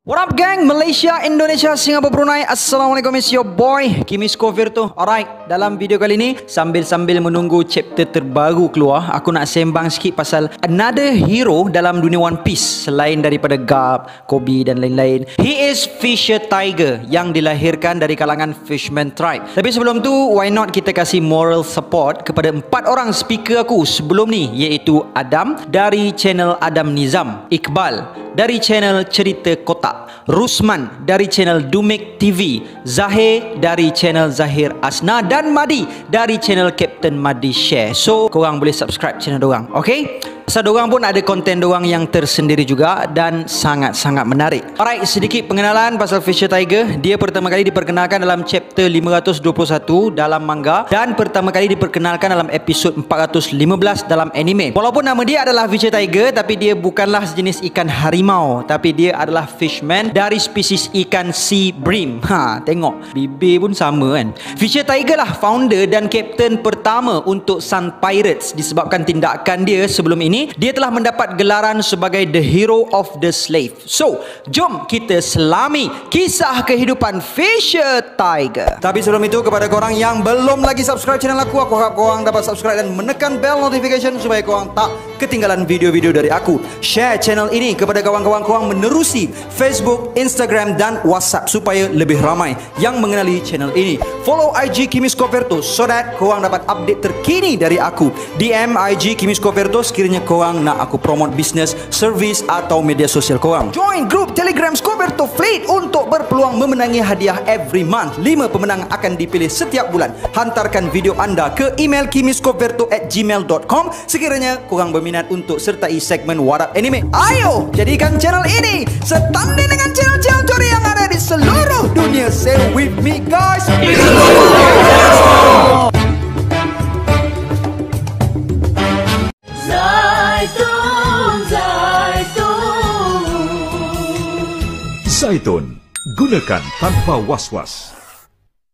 What up gang, Malaysia, Indonesia, Singapura, Brunei. Assalamualaikum, it's your boy Kimi Skovirto. Alright, dalam video kali ni sambil menunggu chapter terbaru keluar, aku nak sembang sikit pasal another hero dalam dunia One Piece selain daripada Garp, Kobe dan lain-lain. He is Fisher Tiger yang dilahirkan dari kalangan Fishman Tribe. Tapi sebelum tu, why not kita kasih moral support kepada 4 orang speaker aku sebelum ni, iaitu Adam dari channel Adam Nizam, Iqbal dari channel Cerita Kotak, Rusman dari channel Dumek TV, Zahir dari channel Zahir Asna dan Madi dari channel Captain Madi Share. So korang boleh subscribe channel dorang, okay? Pasal dorang pun ada konten dorang yang tersendiri juga dan sangat-sangat menarik. Alright, sedikit pengenalan pasal Fisher Tiger. Dia pertama kali diperkenalkan dalam chapter 521 dalam manga dan pertama kali diperkenalkan dalam episod 415 dalam anime. Walaupun nama dia adalah Fisher Tiger, tapi dia bukanlah sejenis ikan harimau, tapi dia adalah fishman dari spesies ikan sea bream. Tengok, bibir pun sama kan. Fisher Tiger lah founder dan kapten pertama untuk Sun Pirates. Disebabkan tindakan dia sebelum ini, dia telah mendapat gelaran sebagai the hero of the slave. So, jom kita selami kisah kehidupan Fisher Tiger. Tapi sebelum itu, kepada korang yang belum lagi subscribe channel aku harap korang dapat subscribe dan menekan bell notification supaya korang tak ketinggalan video-video dari aku. Share channel ini kepada kawan-kawan korang menerusi Facebook, Instagram dan WhatsApp supaya lebih ramai yang mengenali channel ini. Follow IG Kimi Skovirto so that korang dapat update terkini dari aku. DM IG Kimi Skovirto sekiranya korang nak aku promote bisnes, servis atau media sosial korang. Join grup Telegram Skovirto Fleet untuk berpeluang memenangi hadiah every month. 5 pemenang akan dipilih setiap bulan. Hantarkan video anda ke email kimiskovirto@gmail.com sekiranya korang berminat untuk sertai segmen What Up Anime. Ayo, jadikan channel ini setanding dengan channel-channel Tori yang ada di seluruh dunia. Say with me guys. Zaitun, gunakan tanpa was-was.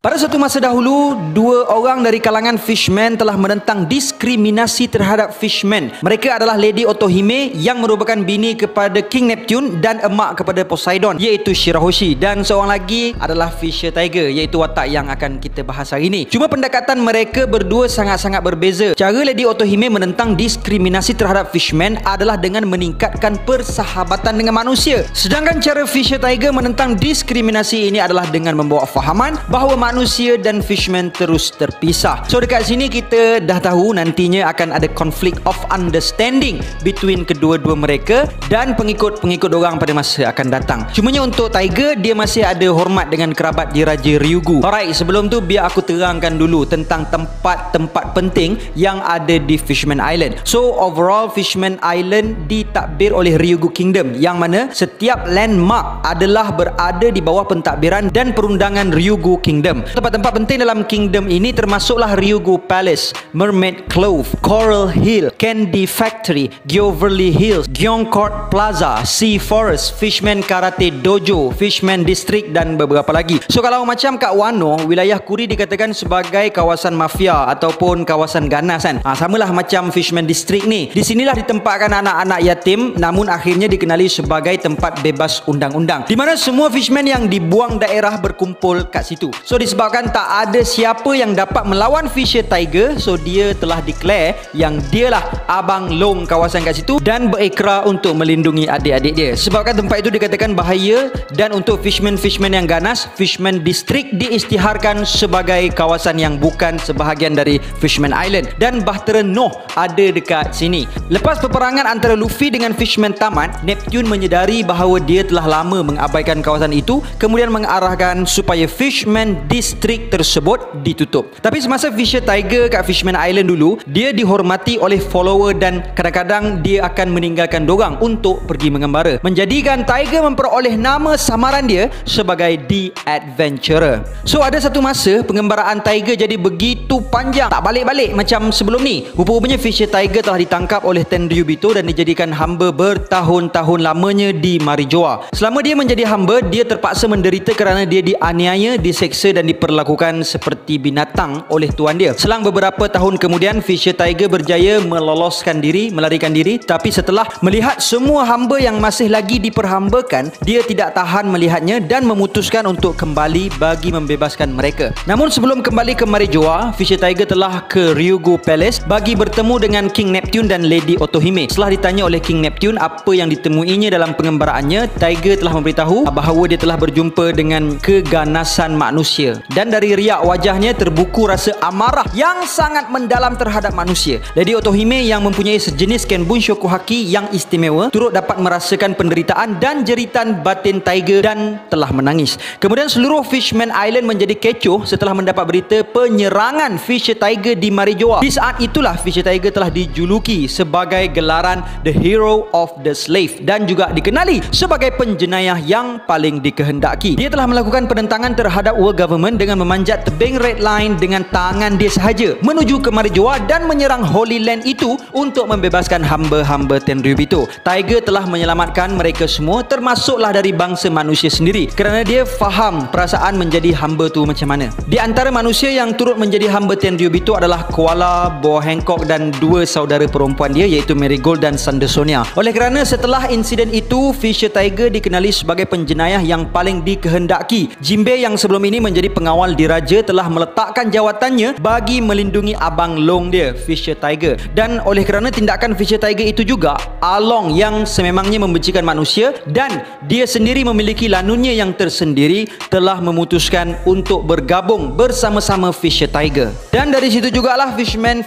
Pada suatu masa dahulu, 2 orang dari kalangan fishman telah menentang diskriminasi terhadap fishman. Mereka adalah Lady Otohime yang merupakan bini kepada King Neptune dan emak kepada Poseidon, iaitu Shirahoshi. Dan seorang lagi adalah Fisher Tiger, iaitu watak yang akan kita bahas hari ini. Cuma pendekatan mereka berdua sangat-sangat berbeza. Cara Lady Otohime menentang diskriminasi terhadap fishman adalah dengan meningkatkan persahabatan dengan manusia. Sedangkan cara Fisher Tiger menentang diskriminasi ini adalah dengan membawa fahaman bahawa manusia dan fishman terus terpisah. So dekat sini kita dah tahu nantinya akan ada conflict of understanding between kedua-dua mereka dan pengikut-pengikut orang pada masa akan datang. Cumanya untuk Tiger, dia masih ada hormat dengan kerabat Diraja Ryugu. Alright, sebelum tu biar aku terangkan dulu tentang tempat-tempat penting yang ada di Fishman Island. So overall Fishman Island ditadbir oleh Ryugu Kingdom, yang mana setiap landmark adalah berada di bawah pentadbiran dan perundangan Ryugu Kingdom. Tempat-tempat penting dalam kingdom ini termasuklah Ryugu Palace, Mermaid Cove, Coral Hill, Candy Factory, Gyoverly Hills, Gyeongcourt Plaza, Sea Forest, Fishman Karate Dojo, Fishman District dan beberapa lagi. So kalau macam kat Wano, wilayah Kuri dikatakan sebagai kawasan mafia ataupun kawasan ganas kan. Samalah macam Fishman District ni. Di sinilah ditempatkan anak-anak yatim, namun akhirnya dikenali sebagai tempat bebas undang-undang, di mana semua fishman yang dibuang daerah berkumpul kat situ. So disebabkan tak ada siapa yang dapat melawan Fisher Tiger, so dia telah declare yang dialah abang long kawasan kat situ dan berikrar untuk melindungi adik-adik dia. Sebabkan tempat itu dikatakan bahaya, dan untuk fishman-fishman yang ganas, Fishman District diisytiharkan sebagai kawasan yang bukan sebahagian dari Fishman Island. Dan Bahtera Noh ada dekat sini. Lepas peperangan antara Luffy dengan fishman tamat, Neptune menyedari bahawa dia telah lama mengabaikan kawasan itu, kemudian mengarahkan supaya Fishman District tersebut ditutup. Tapi semasa Fisher Tiger kat Fishman Island dulu, dia dihormati oleh follower dan kadang-kadang dia akan meninggalkan dorang untuk pergi mengembara, menjadikan Tiger memperoleh nama samaran dia sebagai The Adventurer. So ada satu masa pengembaraan Tiger jadi begitu panjang, tak balik-balik macam sebelum ni. Rupa-rupanya Fisher Tiger telah ditangkap oleh Tenryubito dan dijadikan hamba bertahun-tahun lamanya di Marijoa. Selama dia menjadi hamba, dia terpaksa menderita kerana dia dianiaya, diseksa dan diperlakukan seperti binatang oleh tuan dia. Selang beberapa tahun kemudian, Fisher Tiger berjaya meloloskan meloloskan diri, melarikan diri. Tapi setelah melihat semua hamba yang masih lagi diperhambakan, dia tidak tahan melihatnya dan memutuskan untuk kembali bagi membebaskan mereka. Namun sebelum kembali ke Marijoa, Fisher Tiger telah ke Ryugu Palace bagi bertemu dengan King Neptune dan Lady Otohime. Setelah ditanya oleh King Neptune apa yang ditemuinya dalam pengembaraannya, Tiger telah memberitahu bahawa dia telah berjumpa dengan keganasan manusia. Dan dari riak wajahnya terbuku rasa amarah yang sangat mendalam terhadap manusia. Lady Otohime yang mempunyai sejenis Kenbun Shokuhaki yang istimewa turut dapat merasakan penderitaan dan jeritan batin Tiger dan telah menangis. Kemudian seluruh Fishman Island menjadi kecoh setelah mendapat berita penyerangan Fisher Tiger di Marijoa. Di saat itulah Fisher Tiger telah dijuluki sebagai gelaran The Hero of the Slave dan juga dikenali sebagai penjenayah yang paling dikehendaki. Dia telah melakukan penentangan terhadap world government dengan memanjat tebing Red Line dengan tangan dia sahaja menuju ke Marijoa dan menyerang Holy Land itu untuk membebaskan hamba-hamba Tenryubito. Tiger telah menyelamatkan mereka semua, termasuklah dari bangsa manusia sendiri, kerana dia faham perasaan menjadi hamba tu macam mana. Di antara manusia yang turut menjadi hamba Tenryubito adalah Koala, Boa Hancock dan dua saudara perempuan dia iaitu Marigold dan Sandersonia. Oleh kerana setelah insiden itu, Fisher Tiger dikenali sebagai penjenayah yang paling dikehendaki. Jinbei yang sebelum ini menjadi pengawal diraja telah meletakkan jawatannya bagi melindungi abang long dia, Fisher Tiger. Dan oleh kerana tindakan Fisher Tiger itu juga, Along yang sememangnya membencikan manusia dan dia sendiri memiliki lanunnya yang tersendiri telah memutuskan untuk bergabung bersama-sama Fisher Tiger. Dan dari situ jugalah Fishman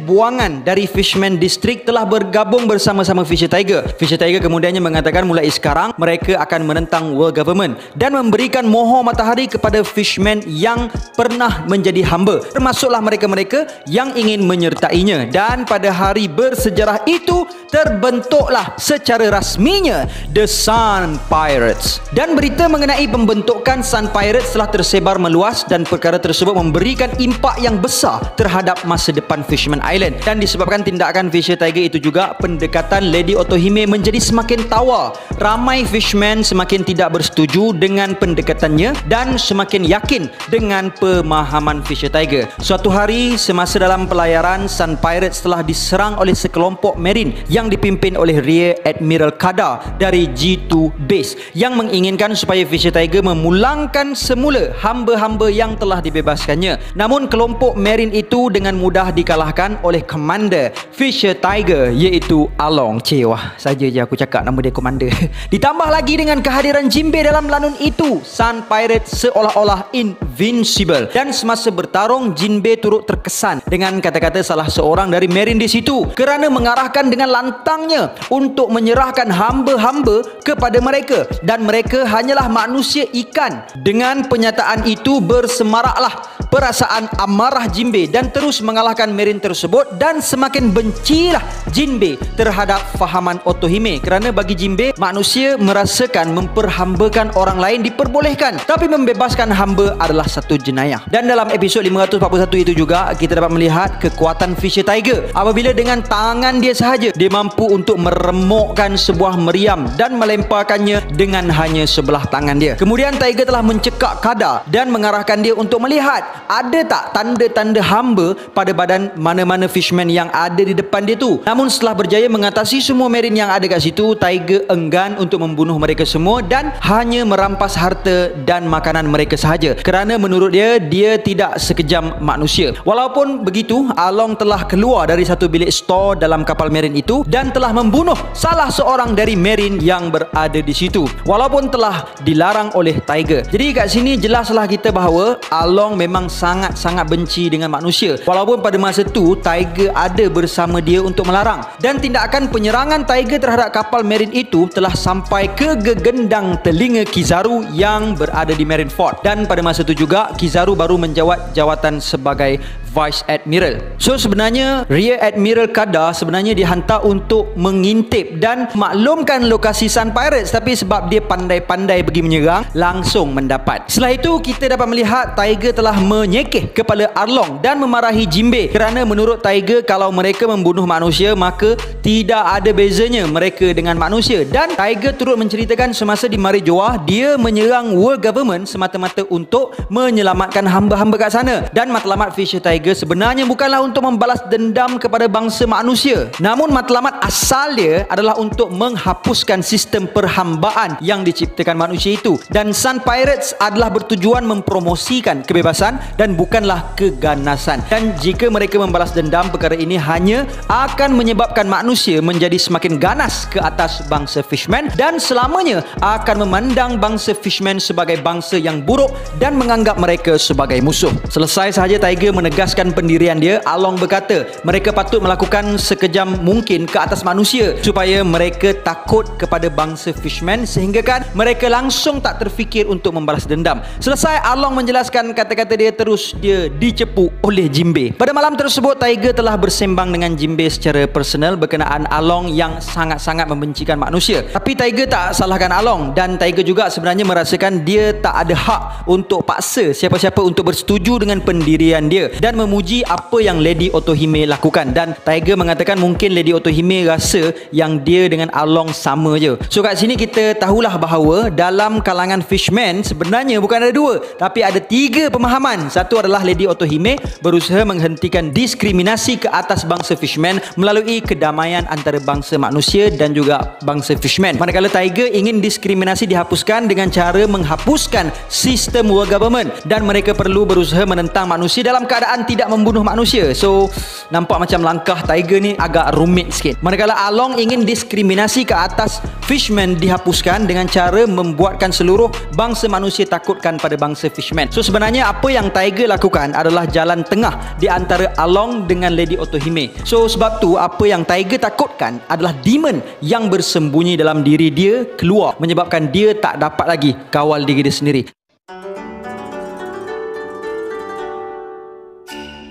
buangan dari Fishman District telah bergabung bersama-sama Fisher Tiger. Fisher Tiger kemudiannya mengatakan mulai sekarang mereka akan menentang world government dan memberikan mohon matahari kepada Fishman yang pernah menjadi hamba, termasuklah mereka-mereka yang ingin menyertainya. Dan pada hari bersejarah itu terbentuklah secara rasminya The Sun Pirates. Dan berita mengenai pembentukan Sun Pirates telah tersebar meluas dan perkara tersebut memberikan impak yang besar terhadap masa depan Fishman Island. Dan disebabkan tindakan Fisher Tiger itu juga, pendekatan Lady Otohime menjadi semakin tawar. Ramai Fishman semakin tidak bersetuju dengan pendekatannya dan semakin yakin dengan pemahaman Fisher Tiger. Suatu hari semasa dalam pelayaran, Sun Pirates telah diserang oleh sekelompok marine yang dipimpin oleh Rear Admiral Kada dari G2 Base yang menginginkan supaya Fisher Tiger memulangkan semula hamba-hamba yang telah dibebaskannya. Namun kelompok marine itu dengan mudah dikalahkan oleh Commander Fisher Tiger iaitu Along. Wah, saja je aku cakap nama dia Commander. Ditambah lagi dengan kehadiran Jinbei dalam lanun itu, Sun Pirates seolah-olah invincible. Dan semasa bertarung, Jinbei turut terkesan dengan kata-kata salah seorang dari marine di situ kerana mengarahkan dengan lantangnya untuk menyerahkan hamba-hamba kepada mereka dan mereka hanyalah manusia ikan. Dengan penyataan itu bersemaraklah perasaan amarah Jinbei dan terus mengalahkan marine tersebut, dan semakin bencilah Jinbei terhadap fahaman Otohime kerana bagi Jinbei, manusia merasakan memperhambakan orang lain diperbolehkan, tapi membebaskan hamba adalah satu jenayah. Dan dalam episod 541 itu juga kita dapat melihat kekuatan Fisher Tiger apabila dengan tangan dia sahaja dia mampu untuk meremukkan sebuah meriam dan melemparkannya dengan hanya sebelah tangan dia. Kemudian Tiger telah mencekak Kada dan mengarahkan dia untuk melihat ada tak tanda-tanda hamba pada badan mana-mana fishman yang ada di depan dia tu. Namun setelah berjaya mengatasi semua marine yang ada kat situ, Tiger enggan untuk membunuh mereka semua dan hanya merampas harta dan makanan mereka sahaja kerana menurut dia, dia tidak sekejam manusia. Walaupun begitu, Along telah keluar dari satu bilik store dalam kapal marine itu dan telah membunuh salah seorang dari marine yang berada di situ walaupun telah dilarang oleh Tiger. Jadi kat sini jelaslah kita bahawa Along memang sangat-sangat benci dengan manusia walaupun pada masa tu Tiger ada bersama dia untuk melarang. Dan tindakan penyerangan Tiger terhadap kapal marine itu telah sampai ke gegendang telinga Kizaru yang berada di Marineford. Dan pada masa itu juga Kizaru baru menjawat jawatan sebagai Vice Admiral. So sebenarnya Rear Admiral Kada sebenarnya dihantar untuk mengintip dan maklumkan lokasi Sun Pirates, tapi sebab dia pandai-pandai pergi menyerang, langsung mendapat. Setelah itu kita dapat melihat Tiger telah menyekeh kepala Arlong dan memarahi Jinbei kerana menurut Tiger kalau mereka membunuh manusia maka tidak ada bezanya mereka dengan manusia. Dan Tiger turut menceritakan semasa di Marijoa dia menyerang world government semata-mata untuk menyelamatkan hamba-hamba kat sana. Dan matlamat Fisher Tiger Tiger sebenarnya bukanlah untuk membalas dendam kepada bangsa manusia. Namun matlamat asal dia adalah untuk menghapuskan sistem perhambaan yang diciptakan manusia itu. Dan Sun Pirates adalah bertujuan mempromosikan kebebasan dan bukanlah keganasan. Dan jika mereka membalas dendam, perkara ini hanya akan menyebabkan manusia menjadi semakin ganas ke atas bangsa Fishman dan selamanya akan memandang bangsa Fishman sebagai bangsa yang buruk dan menganggap mereka sebagai musuh. Selesai sahaja Tiger menegaskan pendirian dia, Along berkata mereka patut melakukan sekejam mungkin ke atas manusia supaya mereka takut kepada bangsa Fishman sehingga kan mereka langsung tak terfikir untuk membalas dendam. Selesai Along menjelaskan kata-kata dia, terus dia dicepu oleh Jimbei. Pada malam tersebut Tiger telah bersembang dengan Jimbei secara personal berkenaan Along yang sangat-sangat membencikan manusia. Tapi Tiger tak salahkan Along dan Tiger juga sebenarnya merasakan dia tak ada hak untuk paksa siapa-siapa untuk bersetuju dengan pendirian dia dan memuji apa yang Lady Otohime lakukan. Dan Tiger mengatakan mungkin Lady Otohime rasa yang dia dengan Along sama je. So kat sini kita tahulah bahawa dalam kalangan Fishman sebenarnya bukan ada dua, tapi ada tiga pemahaman. Satu adalah Lady Otohime berusaha menghentikan diskriminasi ke atas bangsa Fishman melalui kedamaian antara bangsa manusia dan juga bangsa Fishman. Manakala Tiger ingin diskriminasi dihapuskan dengan cara menghapuskan sistem world government dan mereka perlu berusaha menentang manusia dalam keadaan tidak membunuh manusia. So nampak macam langkah Tiger ni agak rumit sikit. Manakala Along ingin diskriminasi ke atas Fishman dihapuskan dengan cara membuatkan seluruh bangsa manusia takutkan pada bangsa Fishman. So sebenarnya apa yang Tiger lakukan adalah jalan tengah di antara Along dengan Lady Otohime. So sebab tu apa yang Tiger takutkan adalah demon yang bersembunyi dalam diri dia keluar, menyebabkan dia tak dapat lagi kawal diri dia sendiri.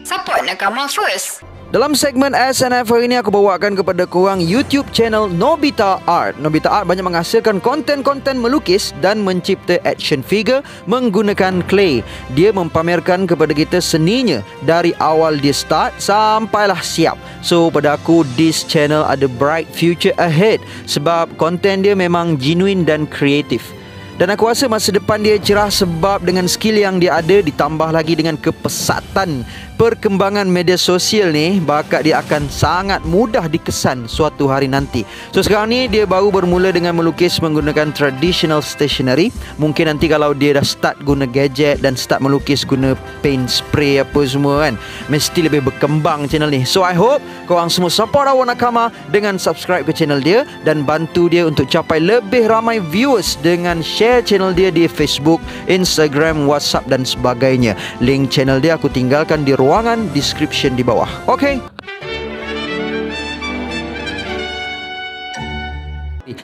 Siapa nak come first? Dalam segmen SNF hari ini aku bawakan kepada korang YouTube channel Nobita Art. Nobita Art banyak menghasilkan konten-konten melukis dan mencipta action figure menggunakan clay. Dia mempamerkan kepada kita seninya dari awal dia start sampailah siap. So pada aku this channel ada bright future ahead sebab konten dia memang genuine dan kreatif. Dan aku rasa masa depan dia cerah sebab dengan skill yang dia ada ditambah lagi dengan kepesatan perkembangan media sosial ni, bakat dia akan sangat mudah dikesan suatu hari nanti. So sekarang ni dia baru bermula dengan melukis menggunakan traditional stationery. Mungkin nanti kalau dia dah start guna gadget dan start melukis guna paint spray apa semua kan, mesti lebih berkembang channel ni. So I hope korang semua support Awak Nakama dengan subscribe ke channel dia dan bantu dia untuk capai lebih ramai viewers dengan share channel dia di Facebook, Instagram, WhatsApp dan sebagainya. Link channel dia aku tinggalkan di ruangan description di bawah. Okay?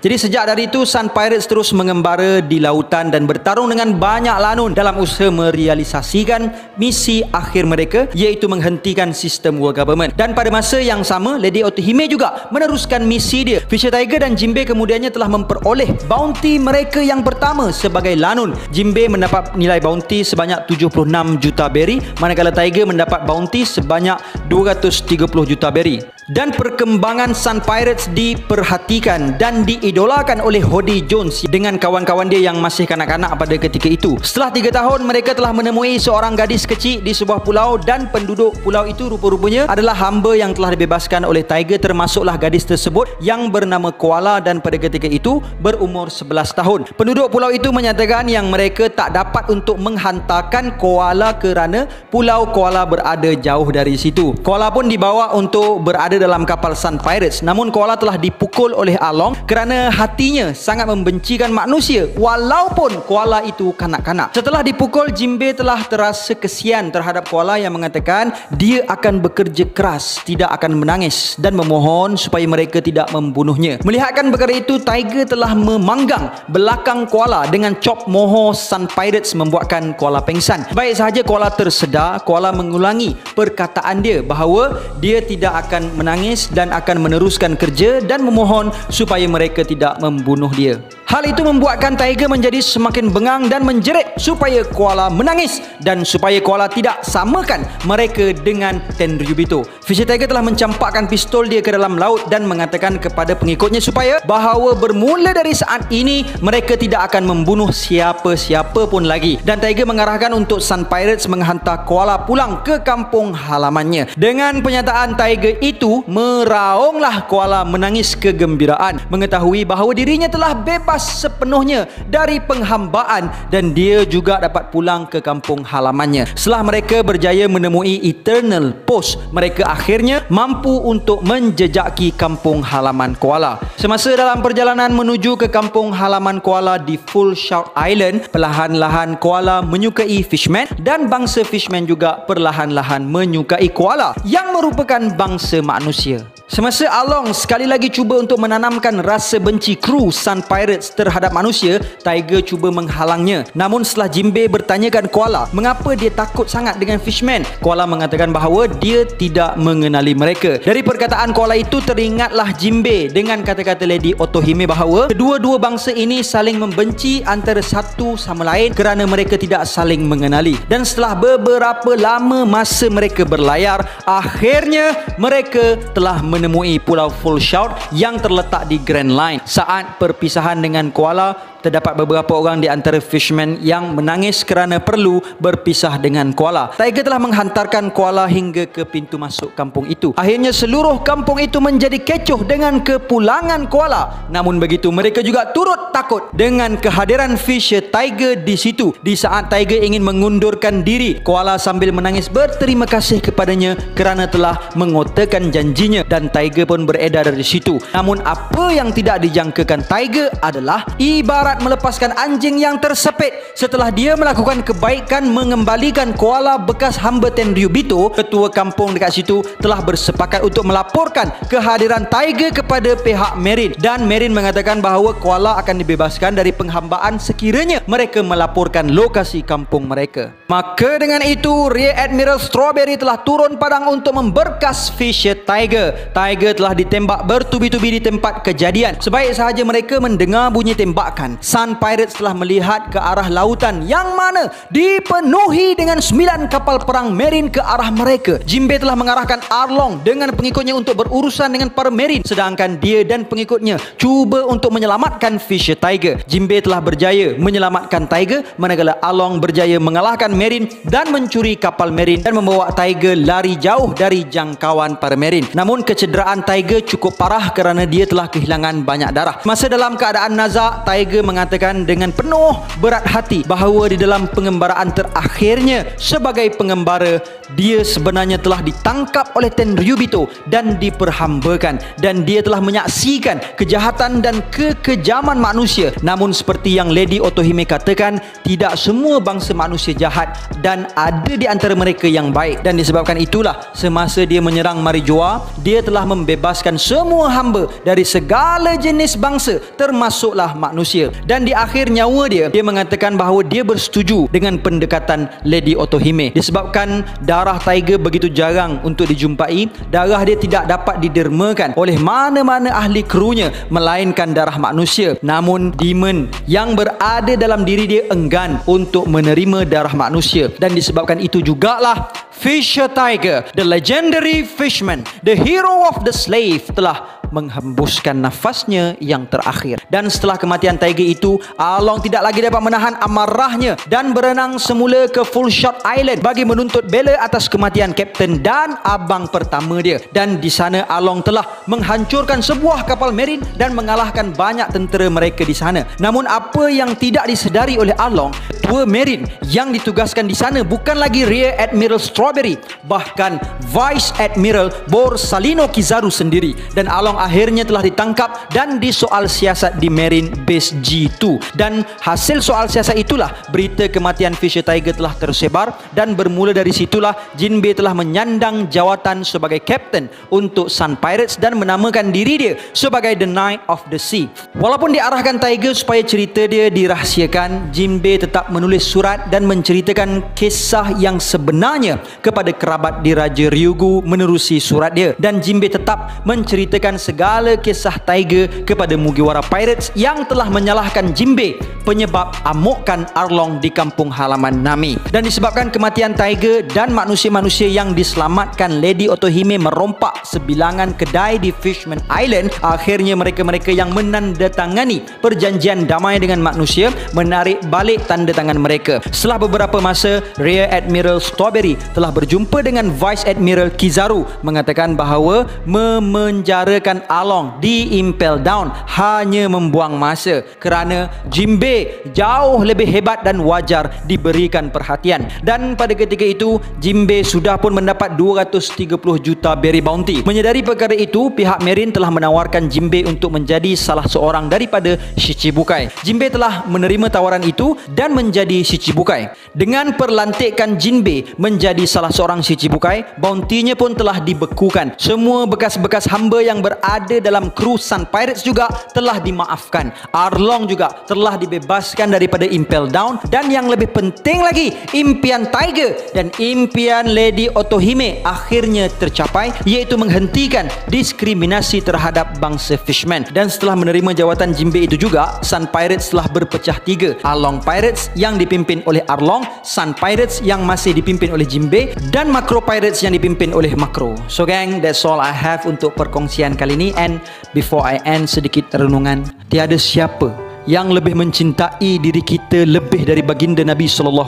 Jadi sejak dari itu Sun Pirates terus mengembara di lautan dan bertarung dengan banyak lanun dalam usaha merealisasikan misi akhir mereka, iaitu menghentikan sistem world government. Dan pada masa yang sama Lady Otohime juga meneruskan misi dia. Fisher Tiger dan Jimbei kemudiannya telah memperoleh bounty mereka yang pertama sebagai lanun. Jimbei mendapat nilai bounty sebanyak 76 juta berry, manakala Tiger mendapat bounty sebanyak 230 juta berry. Dan perkembangan Sun Pirates diperhatikan dan diidolakan oleh Hody Jones dengan kawan-kawan dia yang masih kanak-kanak pada ketika itu. Setelah 3 tahun mereka telah menemui seorang gadis kecil di sebuah pulau dan penduduk pulau itu rupa-rupanya adalah hamba yang telah dibebaskan oleh Tiger, termasuklah gadis tersebut yang bernama Koala dan pada ketika itu berumur 11 tahun. Penduduk pulau itu menyatakan yang mereka tak dapat untuk menghantarkan Koala kerana pulau Koala berada jauh dari situ. Koala pun dibawa untuk berada dalam kapal Sun Pirates, namun Koala telah dipukul oleh Along kerana hatinya sangat membencikan manusia walaupun Koala itu kanak-kanak. Setelah dipukul, Jimbei telah terasa kesian terhadap Koala yang mengatakan dia akan bekerja keras, tidak akan menangis dan memohon supaya mereka tidak membunuhnya. Melihatkan perkara itu, Tiger telah memanggang belakang Koala dengan cop moho Sun Pirates membuatkan Koala pengsan. Baik sahaja Koala tersedar, Koala mengulangi perkataan dia bahawa dia tidak akan menangis dan akan meneruskan kerja dan memohon supaya mereka tidak membunuh dia. Hal itu membuatkan Tiger menjadi semakin bengang dan menjerit supaya koala menangis dan supaya koala tidak samakan mereka dengan Tenryubito. Fisher Tiger telah mencampakkan pistol dia ke dalam laut dan mengatakan kepada pengikutnya supaya bahawa bermula dari saat ini mereka tidak akan membunuh siapa-siapa pun lagi. Dan Tiger mengarahkan untuk Sun Pirates menghantar koala pulang ke kampung halamannya. Dengan penyataan Tiger itu, meraunglah koala menangis kegembiraan mengetahui bahawa dirinya telah bebas sepenuhnya dari penghambaan dan dia juga dapat pulang ke kampung halamannya. Setelah mereka berjaya menemui Eternal Post, mereka akhirnya mampu untuk menjejaki kampung halaman koala. Semasa dalam perjalanan menuju ke kampung halaman koala di Full Shout Island, perlahan-lahan koala menyukai Fishman dan bangsa Fishman juga perlahan-lahan menyukai koala yang merupakan bangsa manusia. Semasa Along sekali lagi cuba untuk menanamkan rasa benci kru Sun Pirates terhadap manusia, Tiger cuba menghalangnya. Namun setelah Jinbei bertanyakan koala mengapa dia takut sangat dengan Fishman, koala mengatakan bahawa dia tidak mengenali mereka. Dari perkataan koala itu teringatlah Jinbei dengan kata-kata Lady Otohime bahawa kedua-dua bangsa ini saling membenci antara satu sama lain kerana mereka tidak saling mengenali. Dan setelah beberapa lama masa mereka berlayar, akhirnya mereka telah menemui Pulau Full Shout yang terletak di Grand Line. Saat perpisahan dengan koala, terdapat beberapa orang di antara Fishman yang menangis kerana perlu berpisah dengan koala. Tiger telah menghantarkan koala hingga ke pintu masuk kampung itu. Akhirnya seluruh kampung itu menjadi kecoh dengan kepulangan koala. Namun begitu, mereka juga turut takut dengan kehadiran Fisher Tiger di situ. Di saat Tiger ingin mengundurkan diri, koala sambil menangis berterima kasih kepadanya kerana telah mengotakan janjinya dan Tiger pun beredar dari situ. Namun apa yang tidak dijangkakan Tiger adalah ibarat melepaskan anjing yang tersepit. Setelah dia melakukan kebaikan mengembalikan koala bekas hamba Tenryubito, ketua kampung dekat situ telah bersepakat untuk melaporkan kehadiran Tiger kepada pihak Marine dan Marine mengatakan bahawa koala akan dibebaskan dari penghambaan sekiranya mereka melaporkan lokasi kampung mereka. Maka dengan itu, Rear Admiral Strawberry telah turun padang untuk memberkas Fisher Tiger. Tiger telah ditembak bertubi-tubi di tempat kejadian. Sebaik sahaja mereka mendengar bunyi tembakan, Sun Pirates telah melihat ke arah lautan yang mana dipenuhi dengan 9 kapal perang Marine ke arah mereka. Jinbei telah mengarahkan Arlong dengan pengikutnya untuk berurusan dengan para Marine, sedangkan dia dan pengikutnya cuba untuk menyelamatkan Fisher Tiger. Jinbei telah berjaya menyelamatkan Tiger, manakala Arlong berjaya mengalahkan Marine dan mencuri kapal Marine dan membawa Tiger lari jauh dari jangkauan para Marine. Namun kecederaan Tiger cukup parah kerana dia telah kehilangan banyak darah. Masa dalam keadaan nazak, Tiger mengatakan dengan penuh berat hati bahawa di dalam pengembaraan terakhirnya sebagai pengembara, dia sebenarnya telah ditangkap oleh Tenryubito dan diperhambakan, dan dia telah menyaksikan kejahatan dan kekejaman manusia. Namun seperti yang Lady Otohime katakan, tidak semua bangsa manusia jahat dan ada di antara mereka yang baik. Dan disebabkan itulah semasa dia menyerang Marijoa, dia telah membebaskan semua hamba dari segala jenis bangsa termasuklah manusia. Dan di akhir nyawa dia mengatakan bahawa dia bersetuju dengan pendekatan Lady Otohime. Disebabkan darah Tiger begitu jarang untuk dijumpai, darah dia tidak dapat didermakan oleh mana-mana ahli krunya melainkan darah manusia. Namun demon yang berada dalam diri dia enggan untuk menerima darah manusia. Dan disebabkan itu jugalah Fisher Tiger, the legendary fishman, the hero of the slave, telah menghembuskan nafasnya yang terakhir. Dan setelah kematian Tiger itu, Arlong tidak lagi dapat menahan amarahnya dan berenang semula ke Full Shout Island bagi menuntut bela atas kematian kapten dan abang pertama dia. Dan di sana Arlong telah menghancurkan sebuah kapal Marine dan mengalahkan banyak tentera mereka di sana. Namun apa yang tidak disedari oleh Arlong, ketua Marine yang ditugaskan di sana bukan lagi Rear Admiral Strawberry, bahkan Vice Admiral Borsalino Kizaru sendiri. Dan Arlong akhirnya telah ditangkap dan disoal siasat di Marine Base G2. Dan hasil soal siasat itulah berita kematian Fisher Tiger telah tersebar, dan bermula dari situlah Jinbei telah menyandang jawatan sebagai kapten untuk Sun Pirates dan menamakan diri dia sebagai The Knight of the Sea. Walaupun diarahkan Tiger supaya cerita dia dirahsiakan, Jinbei tetap menulis surat dan menceritakan kisah yang sebenarnya kepada kerabat di Raja Ryugu menerusi surat dia, dan Jinbei tetap menceritakan segala kisah Tiger kepada Mugiwara Pirates yang telah menyalahkan Jinbei penyebab amukan Arlong di kampung halaman Nami. Dan disebabkan kematian Tiger dan manusia-manusia yang diselamatkan, Lady Otohime merompak sebilangan kedai di Fishman Island. Akhirnya mereka-mereka yang menandatangani perjanjian damai dengan manusia menarik balik tanda tangan mereka. Setelah beberapa masa, Rear Admiral Strawberry telah berjumpa dengan Vice Admiral Kizaru mengatakan bahawa memenjarakan Arlong di Impel Down hanya membuang masa kerana Jinbei jauh lebih hebat dan wajar diberikan perhatian. Dan pada ketika itu Jinbei sudah pun mendapat 230 juta berry bounty. Menyedari perkara itu, pihak Marine telah menawarkan Jinbei untuk menjadi salah seorang daripada Shichibukai. Jinbei telah menerima tawaran itu dan menjadi Shichibukai. Dengan perlantikan Jinbei menjadi salah seorang Shichibukai, bounty-nya pun telah dibekukan. Semua bekas-bekas hamba yang berada dalam kru Sun Pirates juga telah dimaafkan. Arlong juga telah dibebaskan daripada Impel Down, dan yang lebih penting lagi, impian Tiger dan impian Lady Otohime akhirnya tercapai, iaitu menghentikan diskriminasi terhadap bangsa Fishman. Dan setelah menerima jawatan Jinbei itu juga, Sun Pirates telah berpecah tiga. Arlong Pirates yang dipimpin oleh Arlong, Sun Pirates yang masih dipimpin oleh Jinbei, dan Macro Pirates yang dipimpin oleh Macro. So gang, that's all I have untuk perkongsian kali ini. And before I end, sedikit renungan. Tiada siapa yang lebih mencintai diri kita lebih dari baginda Nabi SAW.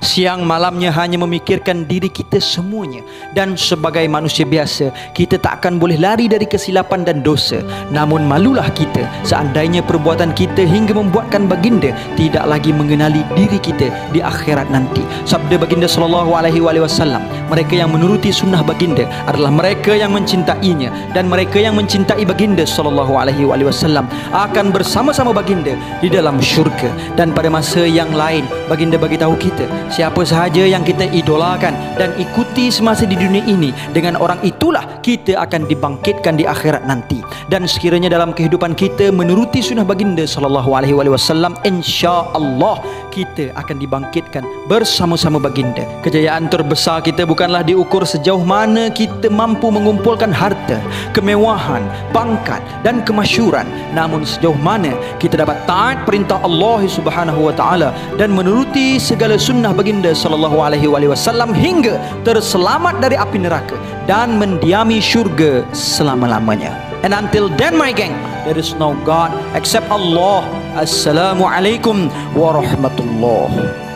Siang malamnya hanya memikirkan diri kita semuanya. Dan sebagai manusia biasa, kita tak akan boleh lari dari kesilapan dan dosa. Namun malulah kita seandainya perbuatan kita hingga membuatkan baginda tidak lagi mengenali diri kita di akhirat nanti. Sabda baginda SAW, mereka yang menuruti sunnah baginda adalah mereka yang mencintainya, dan mereka yang mencintai baginda SAW akan bersama-sama baginda di dalam syurga. Dan pada masa yang lain, baginda bagi tahu kita, siapa sahaja yang kita idolakan dan ikuti semasa di dunia ini, dengan orang itulah kita akan dibangkitkan di akhirat nanti. Dan sekiranya dalam kehidupan kita menuruti sunnah baginda SAW, insya-Allah kita akan dibangkitkan bersama-sama baginda. Kejayaan terbesar kita bukanlah diukur sejauh mana kita mampu mengumpulkan harta, kemewahan, pangkat dan kemasyhuran, namun sejauh mana kita dapat taat perintah Allah Subhanahu wa taala dan menuruti segala sunnah baginda SAW hingga terselamat dari api neraka dan mendiami syurga selama-lamanya. And until then, my gang, there is no God except Allah. Assalamualaikum warahmatullahi